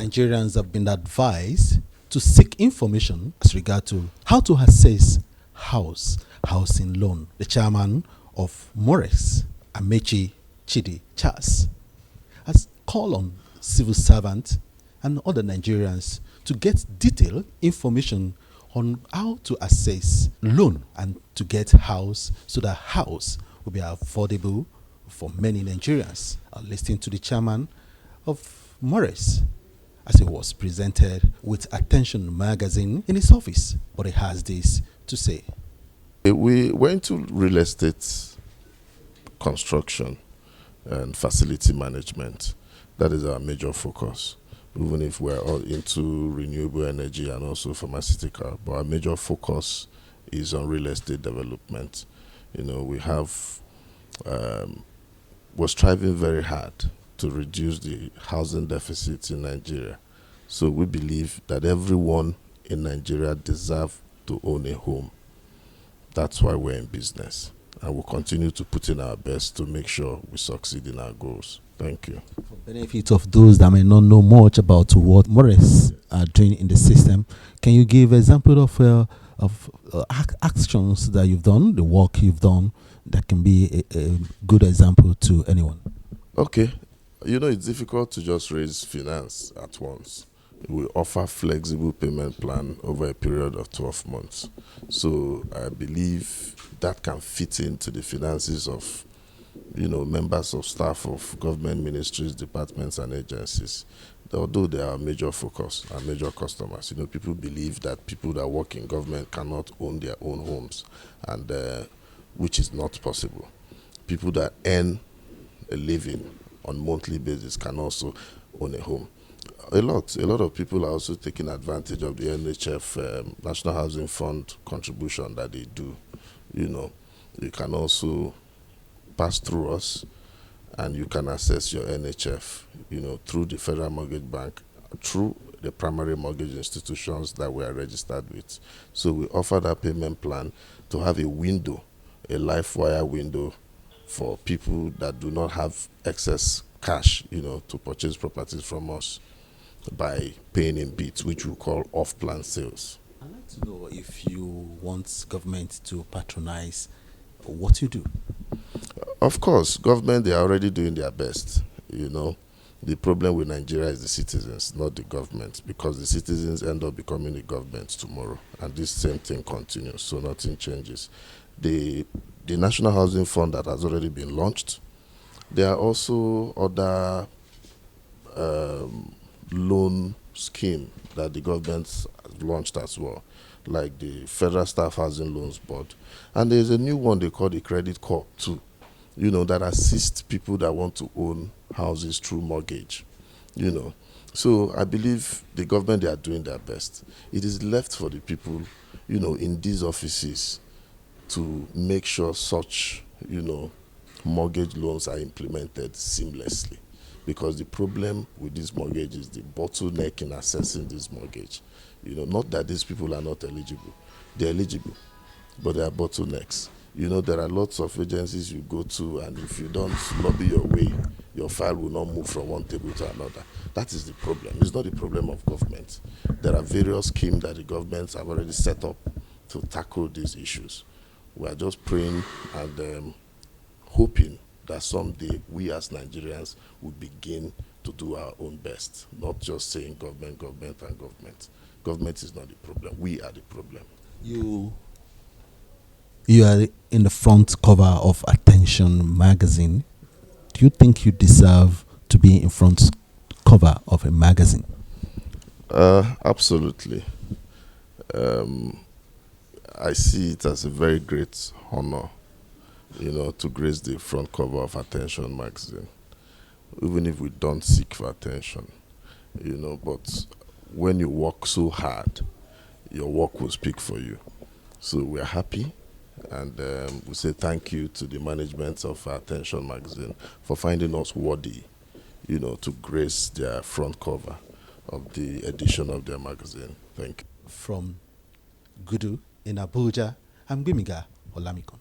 Nigerians have been advised to seek information as regard to how to access housing loan. The chairman of Moorex, Amechi, Chidi, Charles, has called on civil servants and other Nigerians to get detailed information on how to access loan and to get house so that house will be affordable for many Nigerians. Listening to the chairman of Moorex as he was presented with Attention magazine in his office, but he has this to say. We went to real estate construction and facility management. That is our major focus, even if we're all into renewable energy and also pharmaceutical. But our major focus is on real estate development. We have we're striving very hard to reduce the housing deficit in Nigeria. So we believe that everyone in Nigeria deserves to own a home. That's why we're in business. And we'll continue to put in our best to make sure we succeed in our goals. Thank you. For benefit of those that may not know much about what Moorex are doing in the system, can you give an example of actions that you've done, the work you've done, that can be a good example to anyone? Okay. It's difficult to just raise finance at once. We offer flexible payment plan over a period of 12 months. So I believe that can fit into the finances of, members of staff of government ministries, departments, and agencies. Although they are a major focus and major customers. People believe that people that work in government cannot own their own homes, and which is not possible. People that earn a living on monthly basis can also own a home. A lot of people are also taking advantage of the NHF National Housing Fund contribution that they do. You can also pass through us, and you can access your NHF, through the Federal Mortgage Bank, through the primary mortgage institutions that we are registered with. So we offer that payment plan to have a window, a life wire window for people that do not have excess cash, to purchase properties from us by paying in bits, which we call off-plan sales. I'd like to know if you want government to patronize what you do. Of course, government, they are already doing their best. The problem with Nigeria is the citizens, not the government, because the citizens end up becoming the government tomorrow, and this same thing continues, so nothing changes. The National Housing Fund that has already been launched, there are also other loan scheme that the government has launched as well, like the Federal Staff Housing Loans Board. And there's a new one they call the Credit Corp too, that assists people that want to own houses through mortgage, So I believe the government, they are doing their best. It is left for the people, in these offices to make sure such, mortgage loans are implemented seamlessly. Because the problem with this mortgage is the bottleneck in accessing this mortgage. Not that these people are not eligible. They're eligible, but there are bottlenecks. There are lots of agencies you go to, and if you don't lobby your way, your file will not move from one table to another. That is the problem. It's not the problem of government. There are various schemes that the governments have already set up to tackle these issues. We are just praying and hoping that someday we as Nigerians will begin to do our own best, not just saying government, government, and government. Government is not the problem. We are the problem. You are in the front cover of Attention magazine. Do you think you deserve to be in front cover of a magazine? Absolutely. I see it as a very great honor, to grace the front cover of Attention magazine, even if we don't seek for attention, but when you work so hard, your work will speak for you. So we're happy, and we say thank you to the management of Attention magazine for finding us worthy, to grace their front cover of the edition of their magazine. Thank you. From Gudu in Abuja, I'm Gbimiga Olamikon.